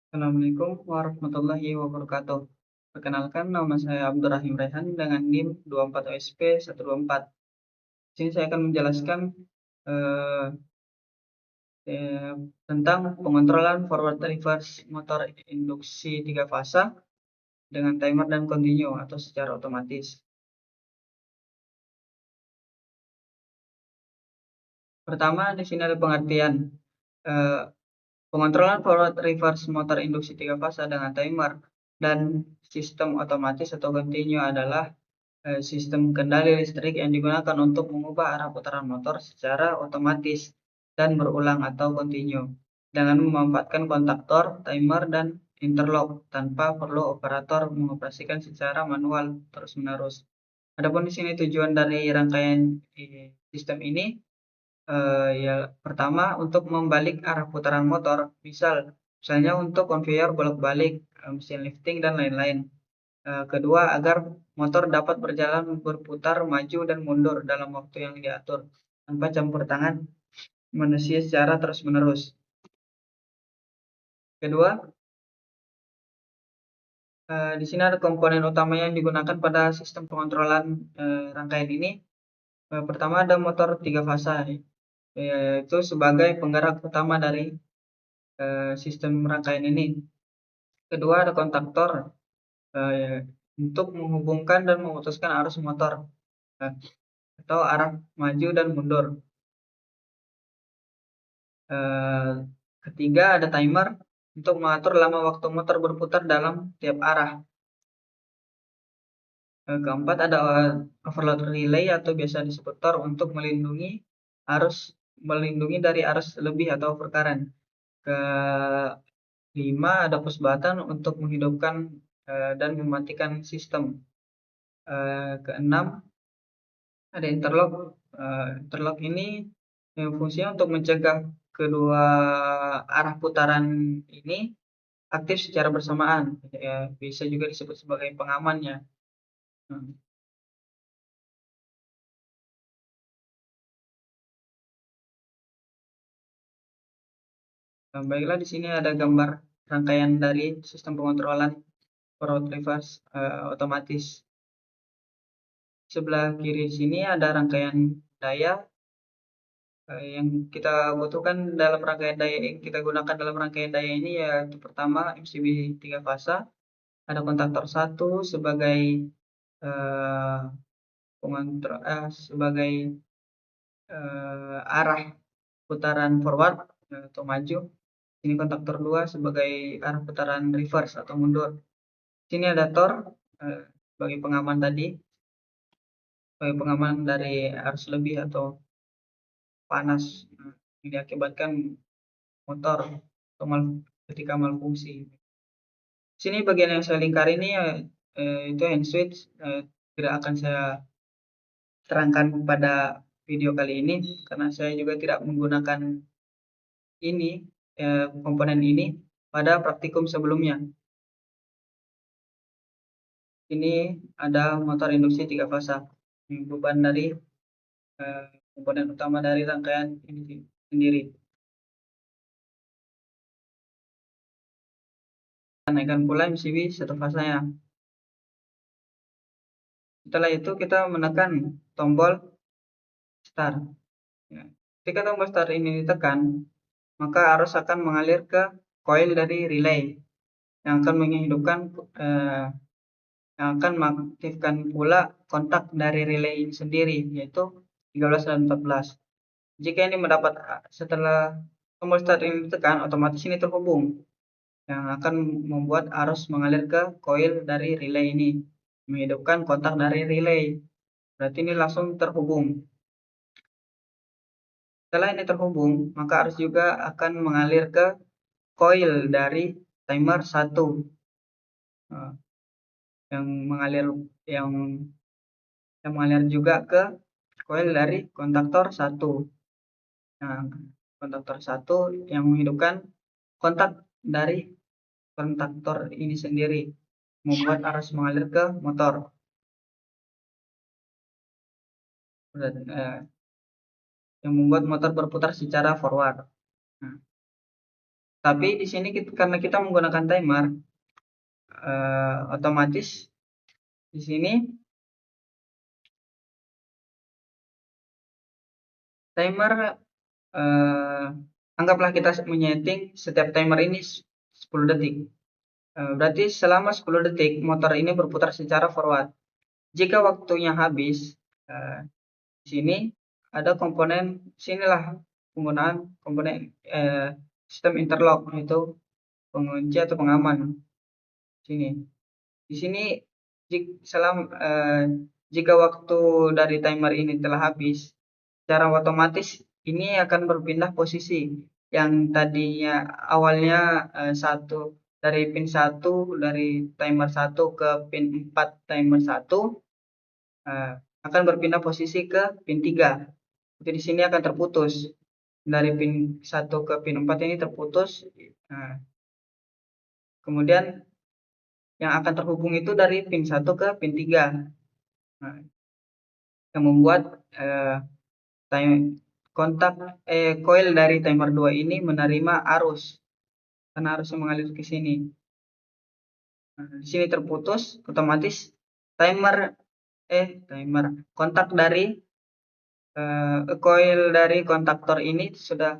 Assalamualaikum warahmatullahi wabarakatuh. Perkenalkan, nama saya Abdurrahim Raihan dengan NIM 24OSP124. Di sini saya akan menjelaskan eh, eh, tentang pengontrolan forward reverse motor induksi 3 fasa dengan timer dan continue atau secara otomatis. Pertama, di sini ada pengertian. Eh, Pengontrolan forward reverse motor induksi 3 fasa dengan timer dan sistem otomatis atau continue adalah sistem kendali listrik yang digunakan untuk mengubah arah putaran motor secara otomatis dan berulang atau kontinu dengan memanfaatkan kontaktor, timer, dan interlock tanpa perlu operator mengoperasikan secara manual terus-menerus. Adapun di sini tujuan dari rangkaian sistem ini ya pertama untuk membalik arah putaran motor, misalnya untuk konveyor bolak-balik, mesin lifting dan lain-lain. Kedua, agar motor dapat berjalan berputar maju dan mundur dalam waktu yang diatur tanpa campur tangan manusia secara terus-menerus. Kedua, di sini ada komponen utama yang digunakan pada sistem pengontrolan rangkaian ini. Pertama ada motor 3 fasa, yaitu sebagai penggerak utama dari sistem rangkaian ini. Kedua ada kontaktor untuk menghubungkan dan memutuskan arus motor atau arah maju dan mundur. Ketiga ada timer untuk mengatur lama waktu motor berputar dalam tiap arah. Keempat ada overload relay atau biasa disebut TOR untuk melindungi dari arus lebih atau overcurrent. Kelima ada push button untuk menghidupkan dan mematikan sistem. Keenam ada interlock. Interlock ini fungsinya untuk mencegah kedua arah putaran ini aktif secara bersamaan, ya, bisa juga disebut sebagai pengamannya. Baiklah, di sini ada gambar rangkaian dari sistem pengontrolan forward reverse otomatis. Sebelah kiri sini ada rangkaian daya yang kita butuhkan dalam rangkaian daya yang kita gunakan dalam rangkaian daya ini, yaitu pertama MCB 3 fasa, ada kontaktor 1 sebagai eh, sebagai arah putaran forward atau maju. Ini kontaktor 2 sebagai arah putaran reverse atau mundur. Sini ada TOR sebagai pengaman tadi, sebagai pengaman dari arus lebih atau panas yang diakibatkan motor atau ketika malfungsi. Sini bagian yang saya lingkar ini itu hand switch, tidak akan saya terangkan pada video kali ini karena saya juga tidak menggunakan ini komponen ini pada praktikum sebelumnya. Ini ada motor induksi 3 fasa, beban dari komponen utama dari rangkaian ini sendiri. Naikkan pula MCB 1 fasanya. Setelah itu kita menekan tombol start. Ya. Ketika tombol start ini ditekan, maka arus akan mengalir ke koil dari relay yang akan menghidupkan yang akan mengaktifkan pula kontak dari relay ini sendiri, yaitu 13 dan 14. Jika ini setelah tombol start ini ditekan, otomatis ini terhubung, yang akan membuat arus mengalir ke koil dari relay ini, menghidupkan kontak dari relay. Berarti ini langsung terhubung. Setelah ini terhubung, maka arus juga akan mengalir ke koil dari timer 1 yang yang mengalir juga ke koil dari kontaktor 1. Nah, kontaktor 1 yang menghidupkan kontak dari kontaktor ini sendiri, membuat arus mengalir ke motor. Yang membuat motor berputar secara forward. Nah, Tapi di sini karena kita menggunakan timer, otomatis di sini timer, anggaplah kita menyeting setiap timer ini 10 detik. Berarti selama 10 detik motor ini berputar secara forward. Jika waktunya habis, di sini ada komponen, sinilah penggunaan komponen sistem interlock, yaitu pengunci atau pengaman. Sini. Di sini jika waktu dari timer ini telah habis, secara otomatis ini akan berpindah posisi yang tadinya awalnya dari pin 1 dari timer 1 ke pin 4 timer 1 akan berpindah posisi ke pin 3. Jadi di sini akan terputus. Dari pin 1 ke pin 4 ini terputus. Kemudian yang akan terhubung itu dari pin 1 ke pin 3. Yang membuat coil dari timer 2 ini menerima arus, karena arusnya mengalir ke sini. Di sini terputus, otomatis kontak dari coil dari kontaktor ini sudah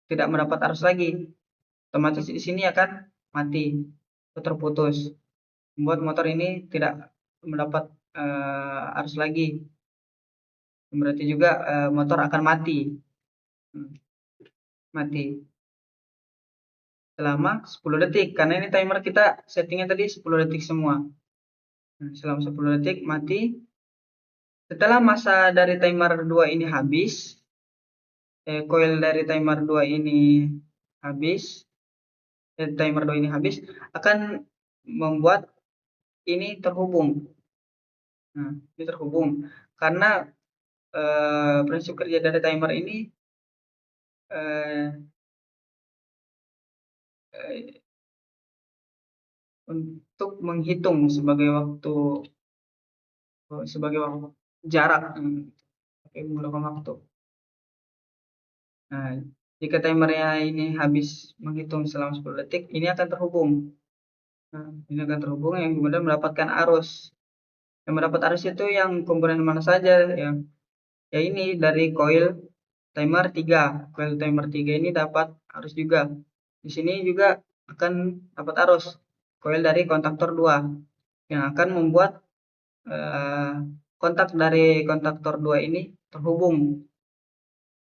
tidak mendapat arus lagi. Otomatis di sini akan mati atau terputus, membuat motor ini tidak mendapat arus lagi. Berarti juga motor akan mati selama 10 detik, karena ini timer kita settingnya tadi 10 detik semua. Selama 10 detik mati. Setelah masa dari timer 2 ini habis, coil dari timer 2 ini habis, akan membuat ini terhubung. Ini terhubung karena prinsip kerja dari timer ini untuk menghitung sebagai waktu jarak, menggunakan waktu. Jika timernya ini habis menghitung selama 10 detik, ini akan terhubung. Ini akan terhubung yang kemudian mendapatkan arus. Yang mendapat arus itu yang komponen mana saja? Ya ini dari coil timer 3. Coil timer 3 ini dapat arus juga. Di sini juga akan dapat arus coil dari kontaktor 2 yang akan membuat kontak dari kontaktor 2 ini terhubung,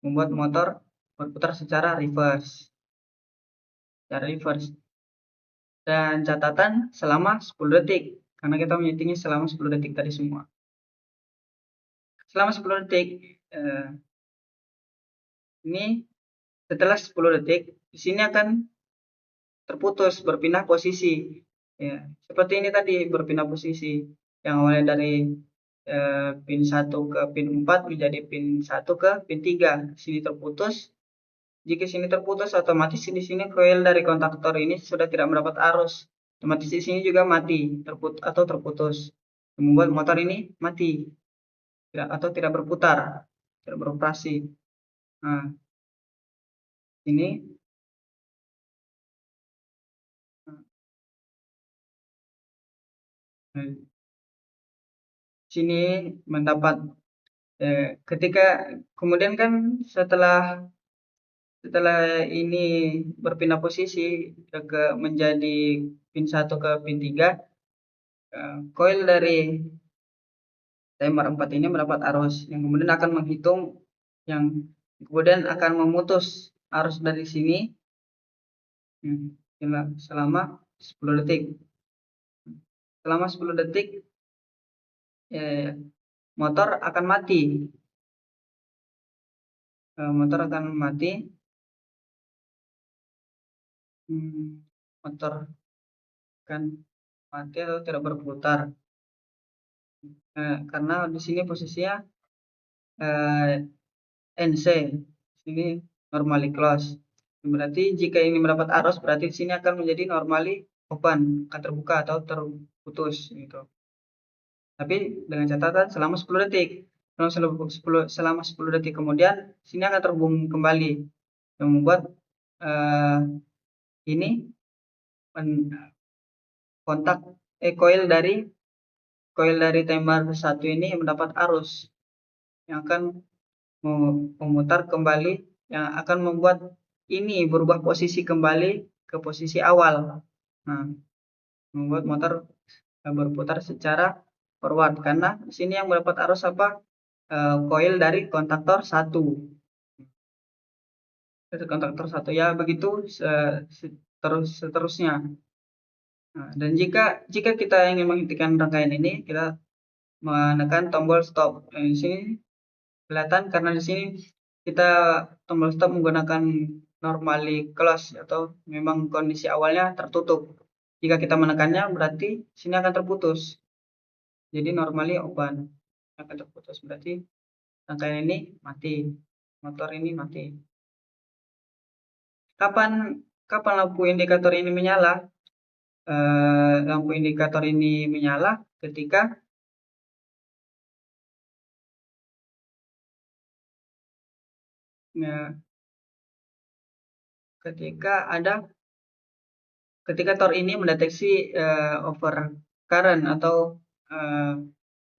membuat motor berputar secara reverse. Dan catatan selama 10 detik, karena kita menyetingnya selama 10 detik tadi semua. Selama 10 detik, ini setelah 10 detik, di sini akan terputus, berpindah posisi. Ya, seperti ini tadi, berpindah posisi. Yang awalnya dari pin 1 ke pin 4 menjadi pin 1 ke pin 3. Di sini terputus. Jika sini terputus, otomatis di sini coil dari kontaktor ini sudah tidak mendapat arus. Otomatis di sini juga mati, terputus. Membuat motor ini mati atau tidak berputar, tidak beroperasi. Ini sini mendapat ketika kemudian kan setelah ini berpindah posisi menjadi pin 1 ke pin 3, coil dari timer 4 ini mendapat arus yang kemudian akan menghitung, yang kemudian akan memutus arus dari sini selama 10 detik. Selama 10 detik motor akan mati. Motor akan mati. Motor akan mati atau tidak berputar. Karena di sini posisinya NC, sini normally close. Berarti jika ini mendapat arus, berarti di sini akan menjadi normally open, akan terbuka atau terputus gitu. Tapi dengan catatan selama 10 detik. Selama 10 detik kemudian sini akan terhubung kembali, yang membuat ini kontak koil dari timer 1 ini mendapat arus yang akan memutar kembali, yang akan membuat ini berubah posisi kembali ke posisi awal. Nah, membuat motor berputar secara forward, karena di sini yang mendapat arus apa? Koil dari kontaktor 1. Kontaktor 1 ya, begitu seterusnya. Nah, dan jika kita ingin menghentikan rangkaian ini, kita menekan tombol stop. Di sini kelihatan karena di sini kita tombol stop menggunakan normally close atau memang kondisi awalnya tertutup. Jika kita menekannya berarti sini akan terputus. Jadi normally open, akan terputus, berarti rangkaian ini mati, motor ini mati. Kapan lampu indikator ini menyala? Lampu indikator ini menyala ketika ketika tor ini mendeteksi overcurrent atau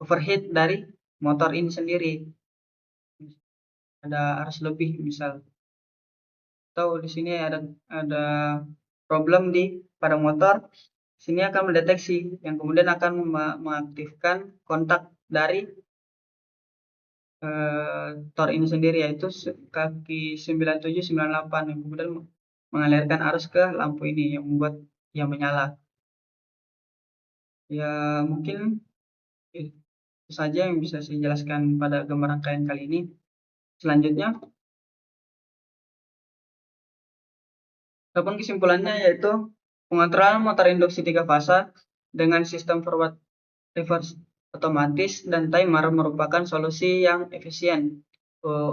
overheat dari motor ini sendiri, ada arus lebih misal, atau di sini ada problem pada motor, sini akan mendeteksi yang kemudian akan mengaktifkan kontak dari tor ini sendiri, yaitu kaki 97 98 yang kemudian mengalirkan arus ke lampu ini yang membuat yang menyala. Ya, mungkin itu saja yang bisa saya jelaskan pada gambar rangkaian kali ini. Selanjutnya, adapun kesimpulannya yaitu pengontrolan motor induksi 3 fasa dengan sistem forward reverse otomatis dan timer merupakan solusi yang efisien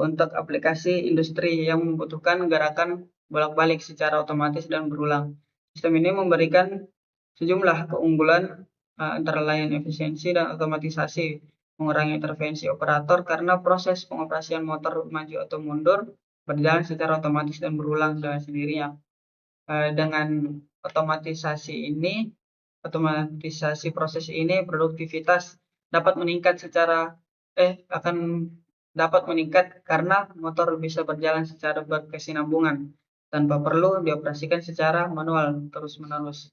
untuk aplikasi industri yang membutuhkan gerakan bolak-balik secara otomatis dan berulang. Sistem ini memberikan sejumlah keunggulan, antara lain efisiensi dan otomatisasi, mengurangi intervensi operator karena proses pengoperasian motor maju atau mundur berjalan secara otomatis dan berulang dengan sendirinya. Dengan otomatisasi proses ini, produktivitas akan dapat meningkat karena motor bisa berjalan secara berkesinambungan tanpa perlu dioperasikan secara manual terus-menerus.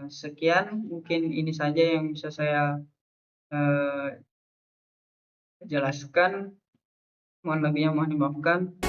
Sekian, mungkin ini saja yang bisa saya jelaskan. Mohon lebihnya mohon dimaafkan.